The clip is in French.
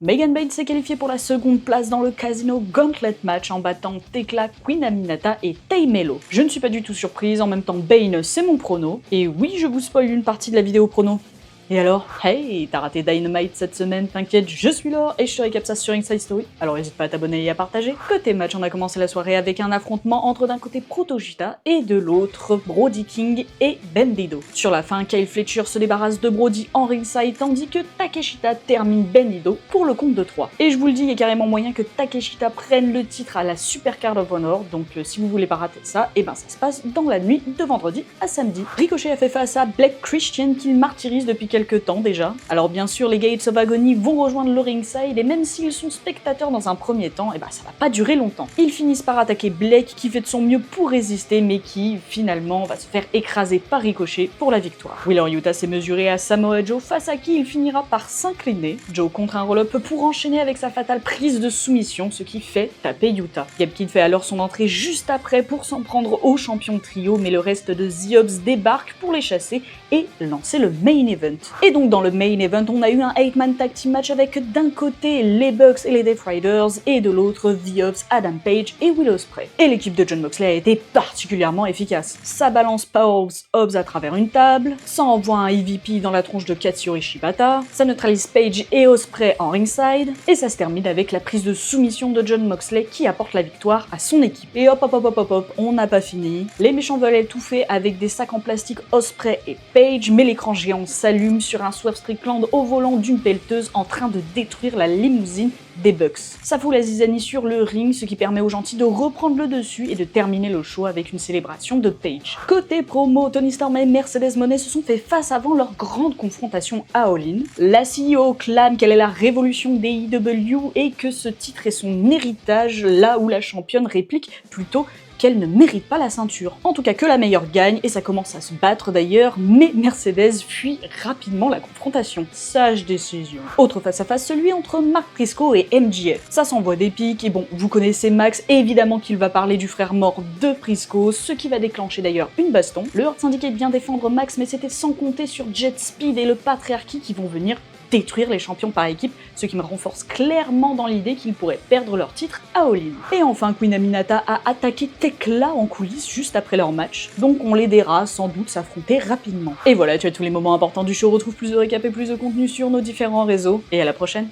Megan Bayne s'est qualifiée pour la seconde place dans le Casino Gauntlet match en battant Tekla, Queen Aminata et Tay Melo. Je ne suis pas du tout surprise, en même temps Bayne c'est mon prono, et oui je vous spoil une partie de la vidéo prono. Et alors, hey, t'as raté Dynamite cette semaine, t'inquiète, je suis là et je te récap ça sur Inside Story, alors n'hésite pas à t'abonner et à partager. Côté match, on a commencé la soirée avec un affrontement entre d'un côté Protogita et de l'autre Brody King et Bandido. Sur la fin, Kyle Fletcher se débarrasse de Brody en ringside tandis que Takeshita termine Bandido pour le compte de 3. Et je vous le dis, il y a carrément moyen que Takeshita prenne le titre à la Super Card of Honor, donc si vous voulez pas rater ça, et ben ça se passe dans la nuit de vendredi à samedi. Ricochet a fait face à Black Christian qu'il martyrise depuis quelques temps déjà. Alors bien sûr, les Gates of Agony vont rejoindre le ringside et même s'ils sont spectateurs dans un premier temps, et bah ça va pas durer longtemps. Ils finissent par attaquer Blake qui fait de son mieux pour résister mais qui finalement va se faire écraser par Ricochet pour la victoire. Wheeler Yuta s'est mesuré à Samoa Joe face à qui il finira par s'incliner. Joe contre un roll-up pour enchaîner avec sa fatale prise de soumission, ce qui fait taper Yuta. Gabe Kidd fait alors son entrée juste après pour s'en prendre au champion trio, mais le reste de The Hobbs débarque pour les chasser et lancer le main event. Et donc dans le main event, on a eu un 8-man tag team match avec d'un côté les Bucks et les Death Riders et de l'autre The Hobbs, Adam Page et Will Ospreay. Et l'équipe de Jon Moxley a été particulièrement efficace. Ça balance Powerhouse Hobbs à travers une table, ça envoie un EVP dans la tronche de Katsuyori Shibata, ça neutralise Page et Ospreay en ringside, et ça se termine avec la prise de soumission de Jon Moxley qui apporte la victoire à son équipe. Et hop hop hop hop hop hop, on n'a pas fini. Les méchants veulent étouffer avec des sacs en plastique Ospreay et Page, mais l'écran géant s'allume sur un Swerve Strickland au volant d'une pelleteuse en train de détruire la limousine des Bucks. Ça fout la zizanie sur le ring, ce qui permet aux gentils de reprendre le dessus et de terminer le show avec une célébration de Page. Côté promo, Toni Storm et Mercedes Moné se sont fait face avant leur grande confrontation à All In. La CEO clame qu'elle est la révolution des AEW et que ce titre est son héritage, là où la championne réplique plutôt qu'elle ne mérite pas la ceinture. En tout cas que la meilleure gagne, et ça commence à se battre d'ailleurs, mais Mercedes fuit rapidement la confrontation. Sage décision. Autre face-à-face, celui entre Mark Briscoe et MJF. Ça s'envoie des pics, et bon, vous connaissez Max, évidemment qu'il va parler du frère mort de Briscoe, ce qui va déclencher d'ailleurs une baston. Le Hurt Syndicate vient défendre Max, mais c'était sans compter sur Jet Speed et le Patriarchy qui vont venir détruire les champions par équipe, ce qui me renforce clairement dans l'idée qu'ils pourraient perdre leur titre à All In. Et enfin, Queen Aminata a attaqué Tekla en coulisses juste après leur match, donc on les verra sans doute s'affronter rapidement. Et voilà, tu as tous les moments importants du show, retrouve plus de récap et plus de contenu sur nos différents réseaux, et à la prochaine.